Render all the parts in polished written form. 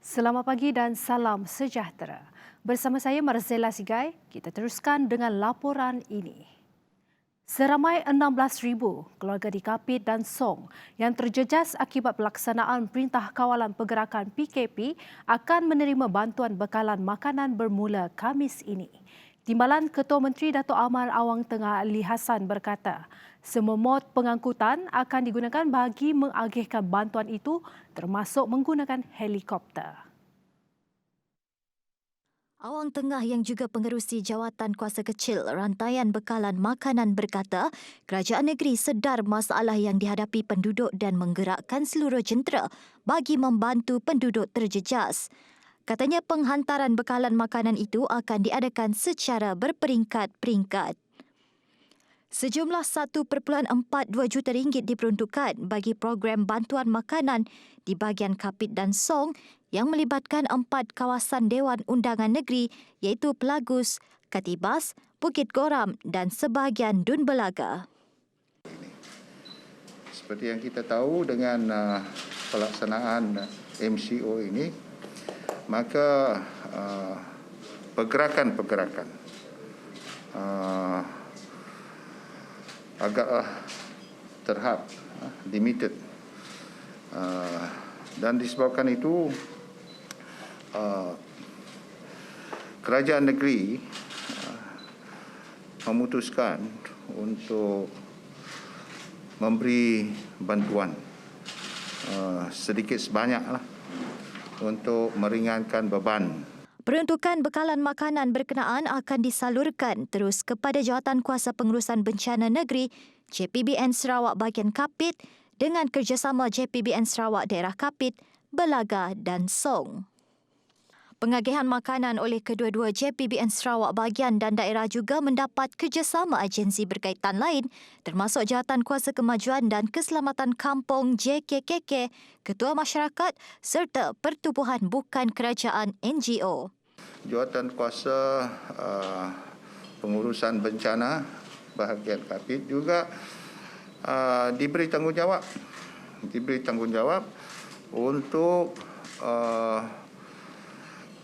Selamat pagi dan salam sejahtera. Bersama saya Marzela Sigai, kita teruskan dengan laporan ini. Seramai 16,000 keluarga di Kapit dan Song yang terjejas akibat pelaksanaan Perintah Kawalan Pergerakan PKP akan menerima bantuan bekalan makanan bermula Khamis ini. Timbalan Ketua Menteri Dato' Amar Awang Tengah Ali Hassan berkata, semua mod pengangkutan akan digunakan bagi mengagihkan bantuan itu termasuk menggunakan helikopter. Awang Tengah yang juga pengerusi Jawatan Kuasa Kecil Rantaian Bekalan Makanan berkata, kerajaan negeri sedar masalah yang dihadapi penduduk dan menggerakkan seluruh jentera bagi membantu penduduk terjejas. Katanya penghantaran bekalan makanan itu akan diadakan secara berperingkat-peringkat. Sejumlah 1.42 juta ringgit diperuntukkan bagi program bantuan makanan di bahagian Kapit dan Song yang melibatkan 4 kawasan Dewan Undangan Negeri iaitu Pelagus, Katibas, Bukit Goram dan sebahagian Dun Belaga. Seperti yang kita tahu dengan pelaksanaan MCO ini, maka pergerakan-pergerakan agak terhad, limited. Dan disebabkan itu, kerajaan negeri memutuskan untuk memberi bantuan sedikit sebanyaklah untuk meringankan beban. Peruntukan bekalan makanan berkenaan akan disalurkan terus kepada Jawatan Kuasa Pengurusan Bencana Negeri JPBN Sarawak bahagian Kapit dengan kerjasama JPBN Sarawak Daerah Kapit, Belaga dan Song. Pengagihan makanan oleh kedua-dua JPBN Sarawak bahagian dan daerah juga mendapat kerjasama agensi berkaitan lain termasuk Jawatan Kuasa Kemajuan dan Keselamatan Kampung JKKK, Ketua Masyarakat serta Pertubuhan Bukan Kerajaan NGO. Jawatan Kuasa Pengurusan Bencana bahagian Kapit juga diberi tanggungjawab untuk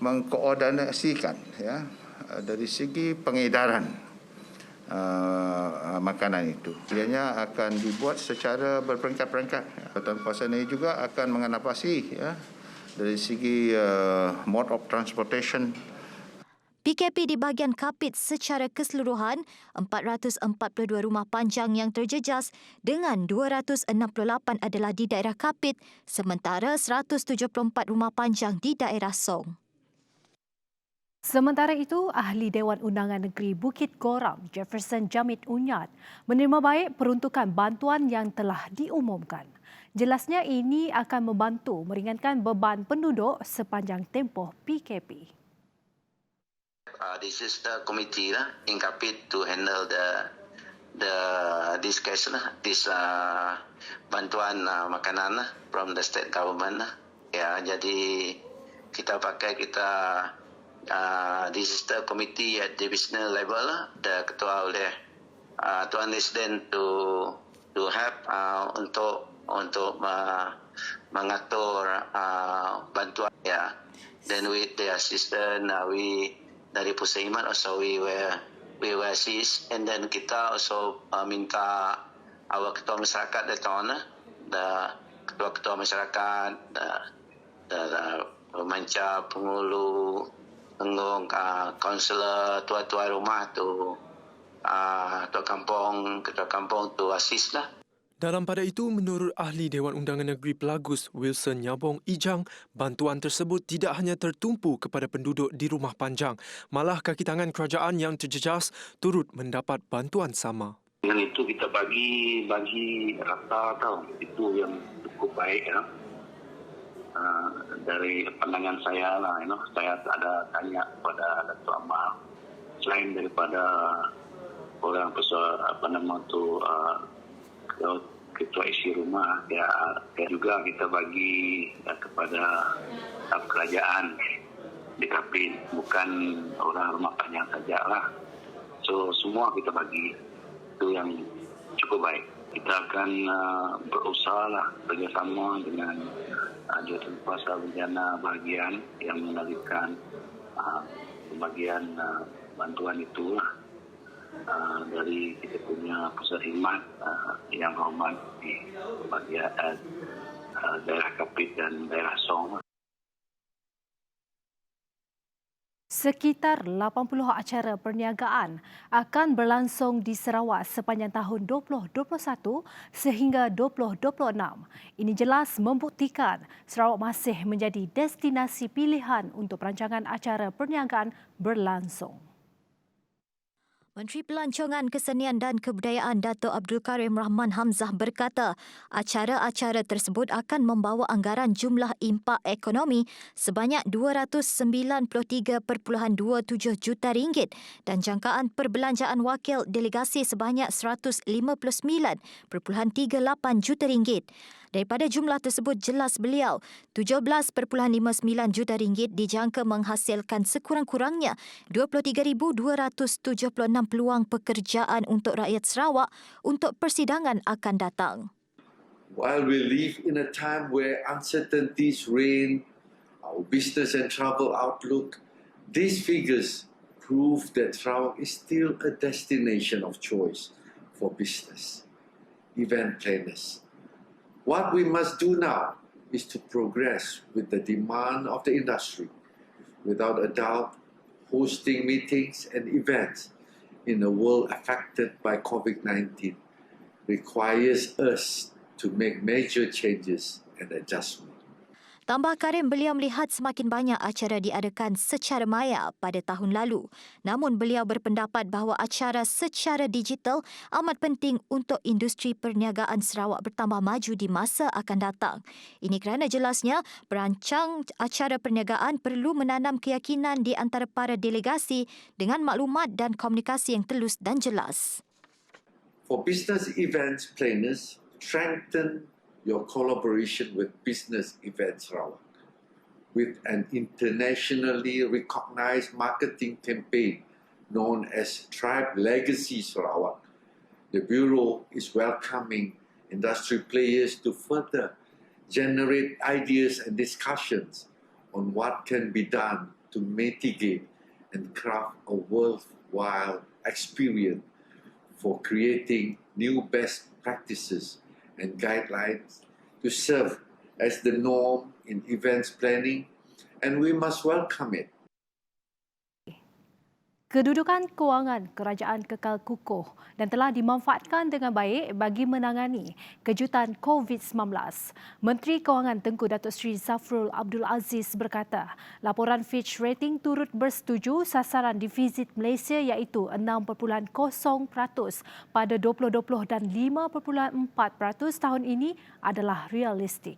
mengkoordinasikan dari segi pengedaran makanan itu. Ianya akan dibuat secara berperingkat-peringkat. Jawatan Kuasa ini juga akan menganapasi dari segi mode of transportation. PKP di bahagian Kapit secara keseluruhan 442 rumah panjang yang terjejas dengan 268 adalah di daerah Kapit sementara 174 rumah panjang di daerah Song. Sementara itu, Ahli Dewan Undangan Negeri Bukit Goram, Jefferson Jamit Unyat, menerima baik peruntukan bantuan yang telah diumumkan. Jelasnya ini akan membantu meringankan beban penduduk sepanjang tempoh PKP. This is the committee in Kapit to handle this case this bantuan makanan from the state government jadi kita this is the committee at divisional level the ketua oleh Tuan Residen to help untuk mengatur bantuan then with the assistant we dari Pusat Iman also we were assist and then kita also minta our ketua masyarakat datang the ketua masyarakat the pemancar pengulu pengung kaunselor tua-tua rumah tu ketua kampung tu assist lah. Dalam pada itu, menurut Ahli Dewan Undangan Negeri Pelagus Wilson Nyabong Ijang, bantuan tersebut tidak hanya tertumpu kepada penduduk di rumah panjang, malah kaki tangan kerajaan yang terjejas turut mendapat bantuan sama. Dengan itu kita bagi rata itu yang cukup baik dari pandangan saya saya ada tanya kepada Dato' Amar selain daripada orang ketua isi rumah juga kita bagi kepada kerajaan di Kapit, bukan orang rumah panjang saja lah. So semua kita bagi, itu yang cukup baik. kita akan berusaha bekerjasama dengan Jurukuasa Bencana bahagian yang mengendalikan pembagian bantuan itu dari kita punya pusat khidmat yang hormat di bahagian daerah Kapit dan daerah Song. Sekitar 80 acara perniagaan akan berlangsung di Sarawak sepanjang tahun 2021 sehingga 2026. Ini jelas membuktikan Sarawak masih menjadi destinasi pilihan untuk perancangan acara perniagaan berlangsung. Menteri Pelancongan Kesenian dan Kebudayaan Dato' Abdul Karim Rahman Hamzah berkata, acara-acara tersebut akan membawa anggaran jumlah impak ekonomi sebanyak RM293.27 juta dan jangkaan perbelanjaan wakil delegasi sebanyak RM159.38 juta. Daripada jumlah tersebut, jelas beliau RM17.59 juta dijangka menghasilkan sekurang-kurangnya 23,276 peluang pekerjaan untuk rakyat Sarawak untuk persidangan akan datang. While we live in a time where uncertainties reign, our business and travel outlook, these figures prove that Sarawak is still a destination of choice for business, event planners. What we must do now is to progress with the demand of the industry. Without a doubt, hosting meetings and events in a world affected by COVID-19 requires us to make major changes and adjustments. Tambah Karim, beliau melihat semakin banyak acara diadakan secara maya pada tahun lalu. Namun beliau berpendapat bahawa acara secara digital amat penting untuk industri perniagaan Sarawak bertambah maju di masa akan datang. Ini kerana jelasnya perancang acara perniagaan perlu menanam keyakinan di antara para delegasi dengan maklumat dan komunikasi yang telus dan jelas. For business events planners, strengthen your collaboration with Business Events Sarawak. With an internationally recognized marketing campaign known as Tribe Legacy Sarawak, the Bureau is welcoming industry players to further generate ideas and discussions on what can be done to mitigate and craft a worthwhile experience for creating new best practices and guidelines to serve as the norm in events planning, and we must welcome it. Kedudukan kewangan kerajaan kekal kukuh dan telah dimanfaatkan dengan baik bagi menangani kejutan COVID-19. Menteri Kewangan Tengku Datuk Seri Zafrul Abdul Aziz berkata, laporan Fitch Rating turut bersetuju sasaran defisit Malaysia iaitu 6.0% pada 2020 dan 5.4% tahun ini adalah realistik.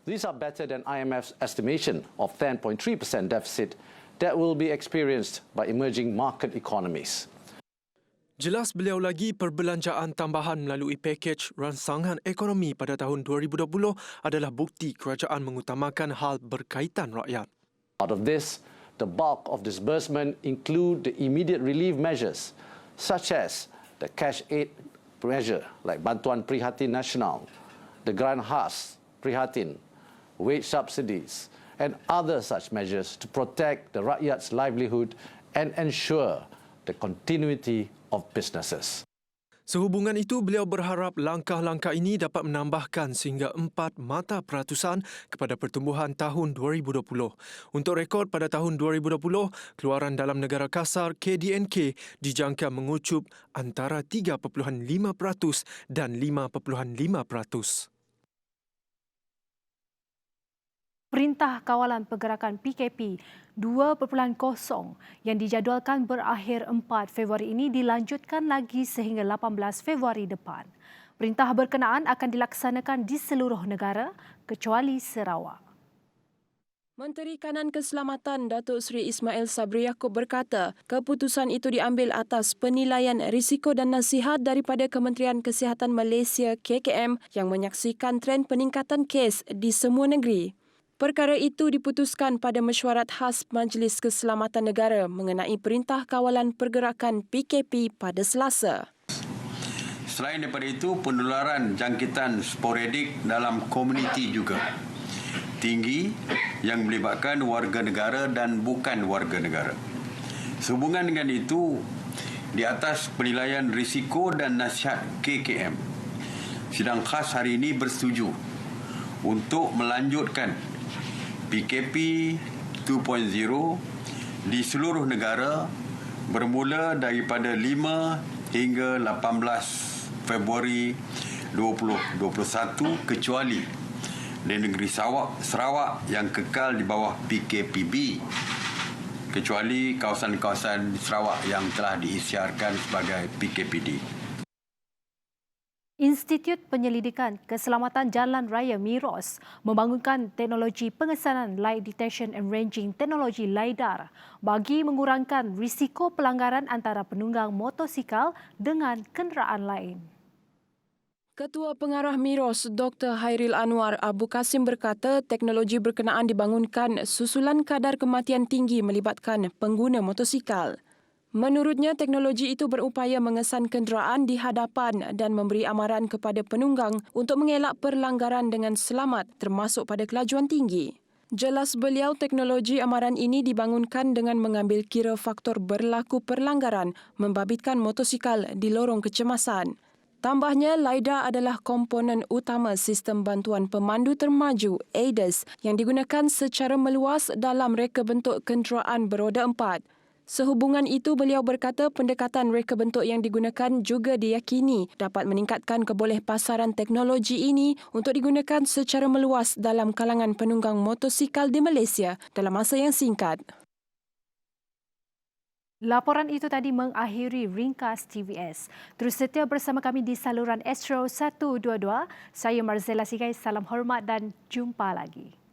These are better than IMF's estimation of 10.3% deficit that will be experienced by emerging market economies. Jelas beliau lagi perbelanjaan tambahan melalui pakej rangsangan ekonomi pada tahun 2020 adalah bukti kerajaan mengutamakan hal berkaitan rakyat. Out of this, the bulk of disbursement include the immediate relief measures such as the cash aid measure like Bantuan Prihatin Nasional, the Grant Khas Prihatin, wage subsidies, and other such measures to protect the rakyat's livelihood and ensure the continuity of businesses. Sehubungan itu, beliau berharap langkah-langkah ini dapat menambahkan sehingga 4 mata peratusan kepada pertumbuhan tahun 2020. Untuk rekod pada tahun 2020, keluaran dalam negara kasar KDNK dijangka mengucup antara 3.5% dan 5.5%. Perintah Kawalan Pergerakan PKP 2.0 yang dijadualkan berakhir 4 Februari ini dilanjutkan lagi sehingga 18 Februari depan. Perintah berkenaan akan dilaksanakan di seluruh negara kecuali Sarawak. Menteri Kanan Keselamatan Datuk Seri Ismail Sabri Yaakob berkata, keputusan itu diambil atas penilaian risiko dan nasihat daripada Kementerian Kesihatan Malaysia KKM yang menyaksikan tren peningkatan kes di semua negeri. Perkara itu diputuskan pada mesyuarat khas Majlis Keselamatan Negara mengenai Perintah Kawalan Pergerakan PKP pada Selasa. Selain daripada itu, penularan jangkitan sporadik dalam komuniti juga tinggi yang melibatkan warga negara dan bukan warga negara. Sehubungan dengan itu, di atas penilaian risiko dan nasihat KKM, sidang khas hari ini bersetuju untuk melanjutkan PKP 2.0 di seluruh negara bermula daripada 5 hingga 18 Februari 2021 kecuali di negeri Sarawak yang kekal di bawah PKPB, kecuali kawasan-kawasan di Sarawak yang telah diisytiharkan sebagai PKPD. Institut Penyelidikan Keselamatan Jalan Raya Miros membangunkan teknologi pengesanan Light Detection and Ranging teknologi LiDAR bagi mengurangkan risiko pelanggaran antara penunggang motosikal dengan kenderaan lain. Ketua Pengarah Miros, Dr. Hairil Anwar Abu Kasim berkata teknologi berkenaan dibangunkan susulan kadar kematian tinggi melibatkan pengguna motosikal. Menurutnya, teknologi itu berupaya mengesan kenderaan di hadapan dan memberi amaran kepada penunggang untuk mengelak perlanggaran dengan selamat termasuk pada kelajuan tinggi. Jelas beliau, teknologi amaran ini dibangunkan dengan mengambil kira faktor berlaku perlanggaran membabitkan motosikal di lorong kecemasan. Tambahnya, LiDAR adalah komponen utama sistem bantuan pemandu termaju ADAS yang digunakan secara meluas dalam reka bentuk kenderaan beroda 4. Sehubungan itu, beliau berkata pendekatan reka bentuk yang digunakan juga diyakini dapat meningkatkan kebolehpasaran teknologi ini untuk digunakan secara meluas dalam kalangan penunggang motosikal di Malaysia dalam masa yang singkat. Laporan itu tadi mengakhiri ringkas TVS. Terus setia bersama kami di saluran Astro 122. Saya Marzella Sigai, salam hormat dan jumpa lagi.